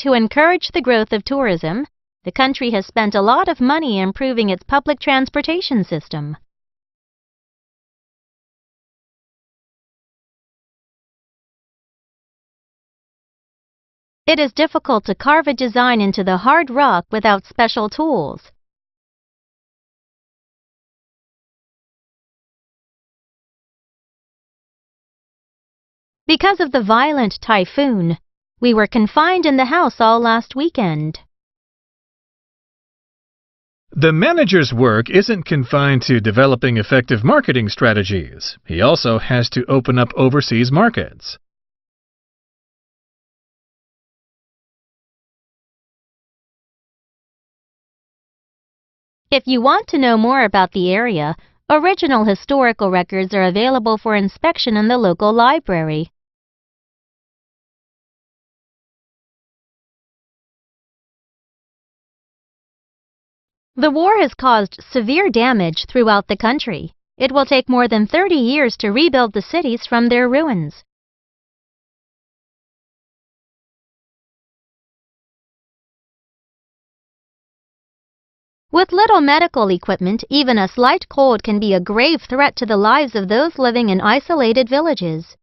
To encourage the growth of tourism, the country has spent a lot of money improving its public transportation system. It is difficult to carve a design into the hard rock without special tools. Because of the violent typhoon, we were confined in the house all last weekend. The manager's work isn't confined to developing effective marketing strategies. He also has to open up overseas markets. If you want to know more about the area, original historical records are available for inspection in the local library. The war has caused severe damage throughout the country. It will take more than 30 years to rebuild the cities from their ruins. With little medical equipment, even a slight cold can be a grave threat to the lives of those living in isolated villages.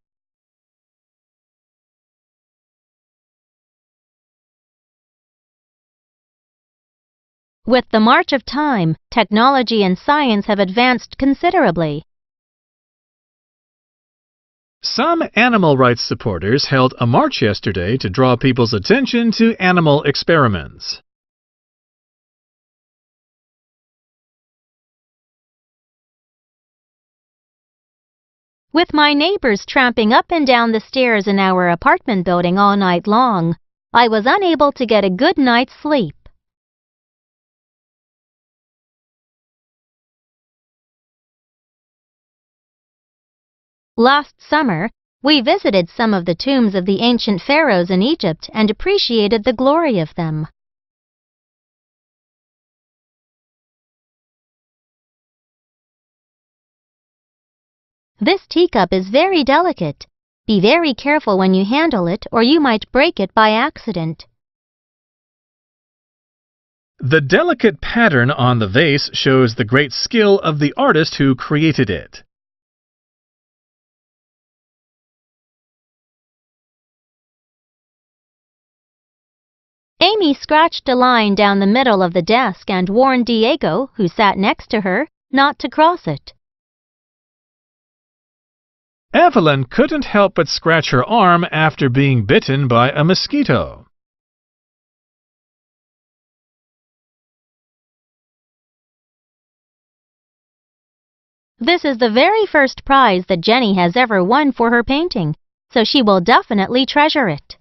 With the march of time, technology and science have advanced considerably. Some animal rights supporters held a march yesterday to draw people's attention to animal experiments. With my neighbors tramping up and down the stairs in our apartment building all night long, I was unable to get a good night's sleep. Last summer, we visited some of the tombs of the ancient pharaohs in Egypt and appreciated the glory of them. This teacup is very delicate. Be very careful when you handle it, or you might break it by accident. The delicate pattern on the vase shows the great skill of the artist who created it. Amy scratched a line down the middle of the desk and warned Diego, who sat next to her, not to cross it. Evelyn couldn't help but scratch her arm after being bitten by a mosquito. This is the very first prize that Jenny has ever won for her painting, so she will definitely treasure it.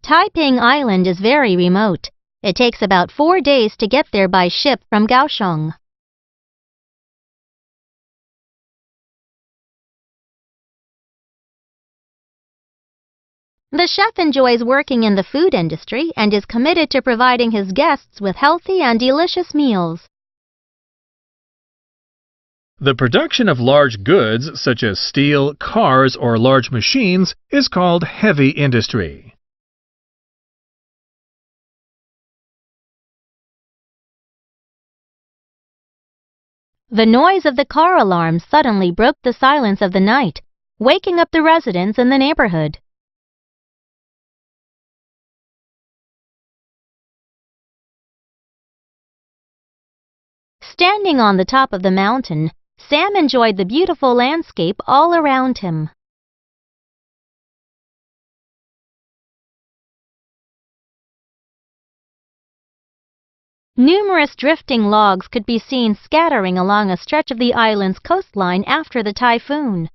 Taiping Island is very remote. It takes about 4 days to get there by ship from Kaohsiung. The chef enjoys working in the food industry and is committed to providing his guests with healthy and delicious meals. The production of large goods, such as steel, cars, or large machines, is called heavy industry. The noise of the car alarm suddenly broke the silence of the night, waking up the residents in the neighborhood. Standing on the top of the mountain, Sam enjoyed the beautiful landscape all around him. Numerous drifting logs could be seen scattering along a stretch of the island's coastline after the typhoon.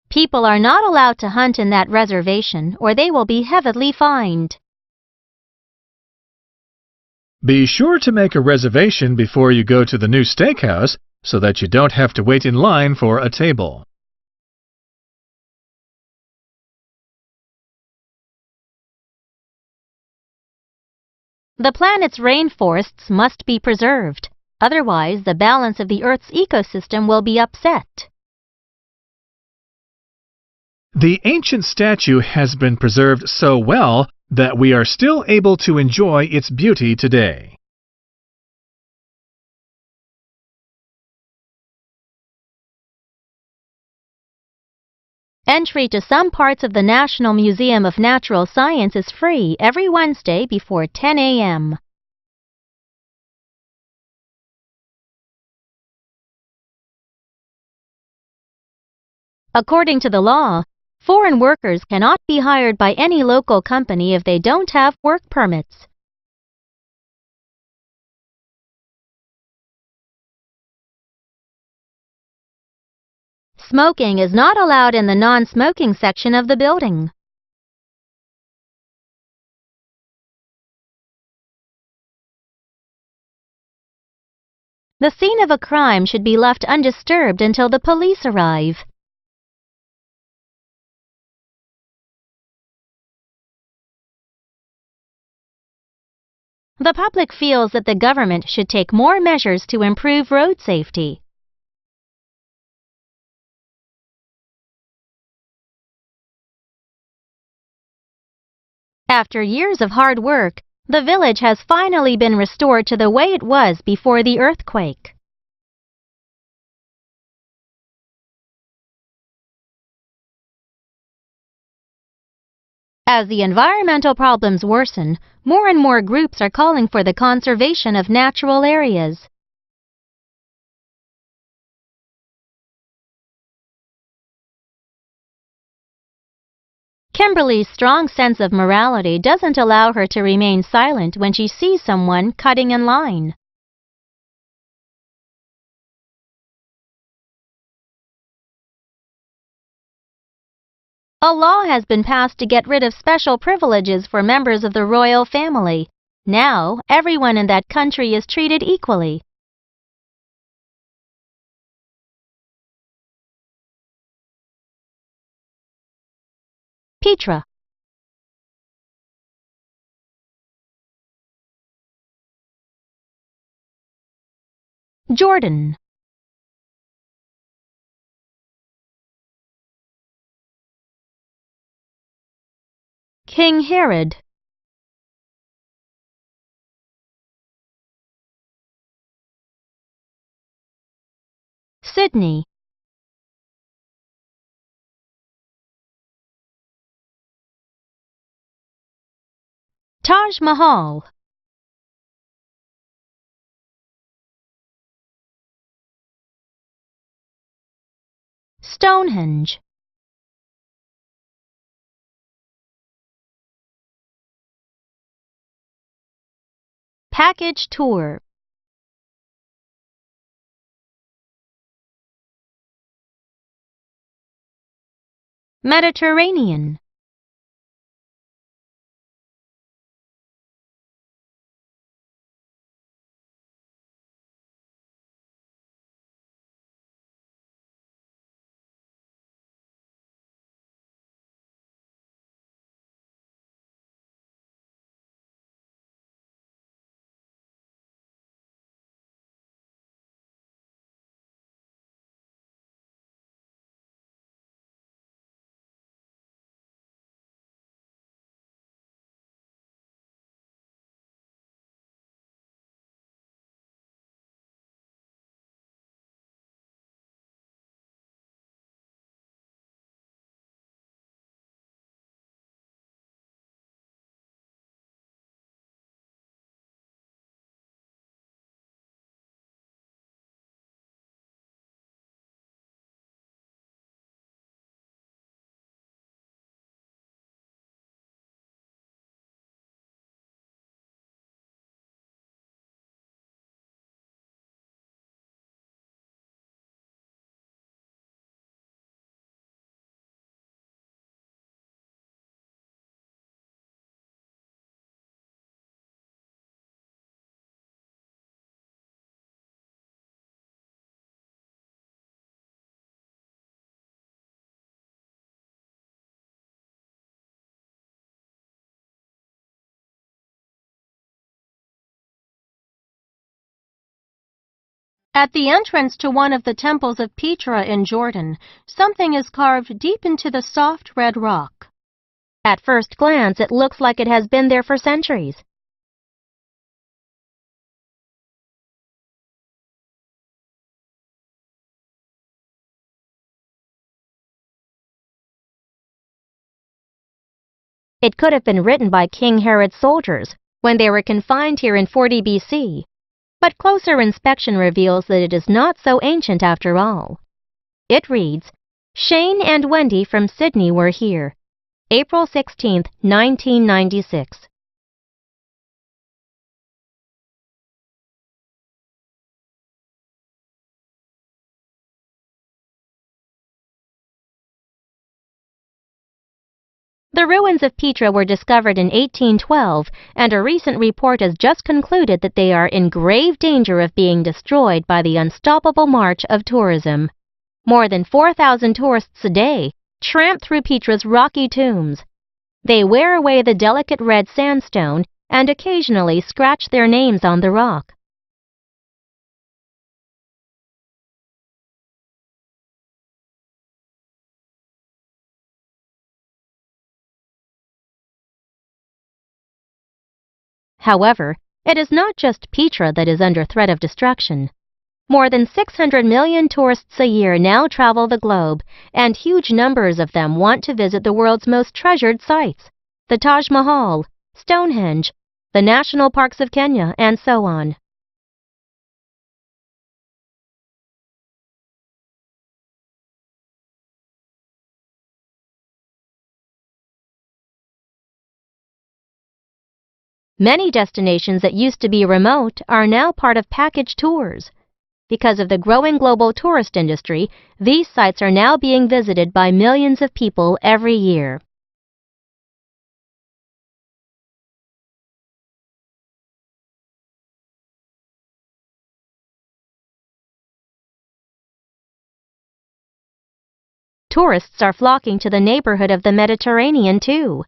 People are not allowed to hunt in that reservation, or they will be heavily fined. Be sure to make a reservation before you go to the new steakhouse so that you don't have to wait in line for a table. The planet's rainforests must be preserved. Otherwise, the balance of the Earth's ecosystem will be upset. The ancient statue has been preserved so well that we are still able to enjoy its beauty today. Entry to some parts of the National Museum of Natural Science is free every Wednesday before 10 a.m. According to the law, foreign workers cannot be hired by any local company if they don't have work permits. Smoking is not allowed in the non-smoking section of the building. The scene of a crime should be left undisturbed until the police arrive. The public feels that the government should take more measures to improve road safety. After years of hard work, the village has finally been restored to the way it was before the earthquake. As the environmental problems worsen, more and more groups are calling for the conservation of natural areas. Kimberly's strong sense of morality doesn't allow her to remain silent when she sees someone cutting in line. A law has been passed to get rid of special privileges for members of the royal family. Now, everyone in that country is treated equally. Petra. Jordan. King Herod. Sydney. Taj Mahal. Stonehenge. Package tour. Mediterranean. At the entrance to one of the temples of Petra in Jordan, something is carved deep into the soft red rock. At first glance, it looks like it has been there for centuries. It could have been written by King Herod's soldiers when they were confined here in 40 BC, but closer inspection reveals that it is not so ancient after all. It reads, "Shane and Wendy from Sydney were here. April 16, 1996. The ruins of Petra were discovered in 1812, and a recent report has just concluded that they are in grave danger of being destroyed by the unstoppable march of tourism. More than 4,000 tourists a day tramp through Petra's rocky tombs. They wear away the delicate red sandstone and occasionally scratch their names on the rock. However, it is not just Petra that is under threat of destruction. More than 600 million tourists a year now travel the globe, and huge numbers of them want to visit the world's most treasured sites, the Taj Mahal, Stonehenge, the national parks of Kenya, and so on. Many destinations that used to be remote are now part of package tours. Because of the growing global tourist industry, these sites are now being visited by millions of people every year. Tourists are flocking to the neighborhood of the Mediterranean too.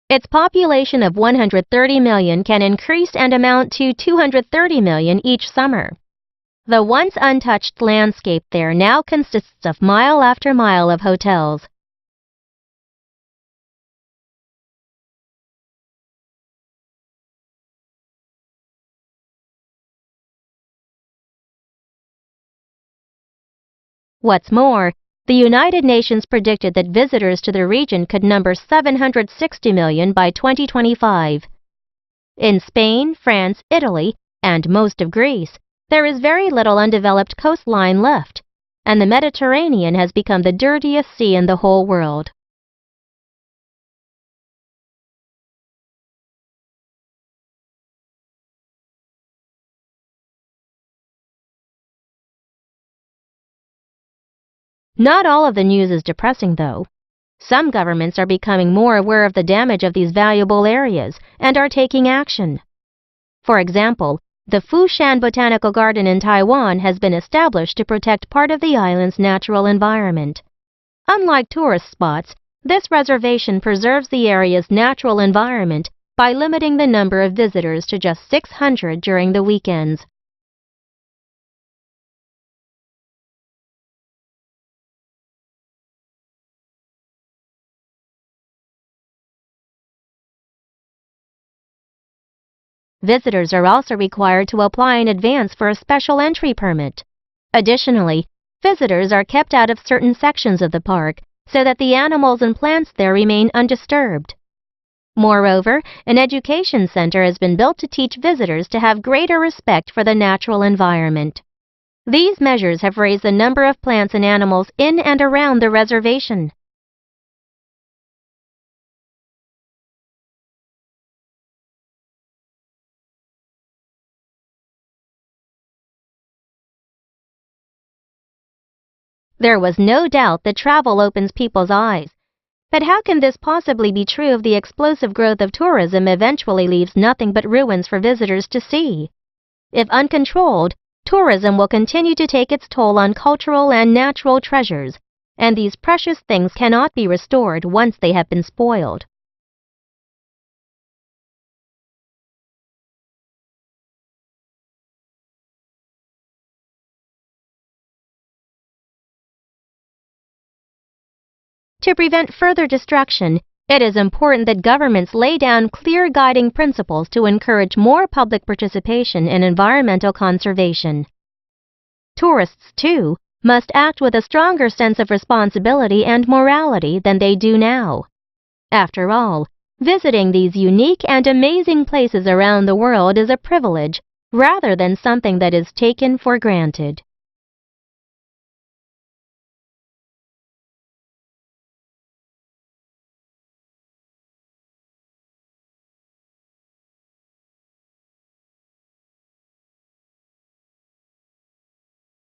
Its population of 130 million can increase and amount to 230 million each summer. The once untouched landscape there now consists of mile after mile of hotels. What's more, the United Nations predicted that visitors to the region could number 760 million by 2025. In Spain, France, Italy, and most of Greece, there is very little undeveloped coastline left, and the Mediterranean has become the dirtiest sea in the whole world. Not all of the news is depressing, though. Some governments are becoming more aware of the damage of these valuable areas and are taking action. For example, the Fushan Botanical Garden in Taiwan has been established to protect part of the island's natural environment. Unlike tourist spots, this reservation preserves the area's natural environment by limiting the number of visitors to just 600 during the weekends. Visitors are also required to apply in advance for a special entry permit. Additionally, visitors are kept out of certain sections of the park so that the animals and plants there remain undisturbed. Moreover, an education center has been built to teach visitors to have greater respect for the natural environment. These measures have raised the number of plants and animals in and around the reservation. There was no doubt that travel opens people's eyes. But how can this possibly be true if the explosive growth of tourism eventually leaves nothing but ruins for visitors to see? If uncontrolled, tourism will continue to take its toll on cultural and natural treasures, and these precious things cannot be restored once they have been spoiled. To prevent further destruction, it is important that governments lay down clear guiding principles to encourage more public participation in environmental conservation. Tourists, too, must act with a stronger sense of responsibility and morality than they do now. After all, visiting these unique and amazing places around the world is a privilege rather than something that is taken for granted.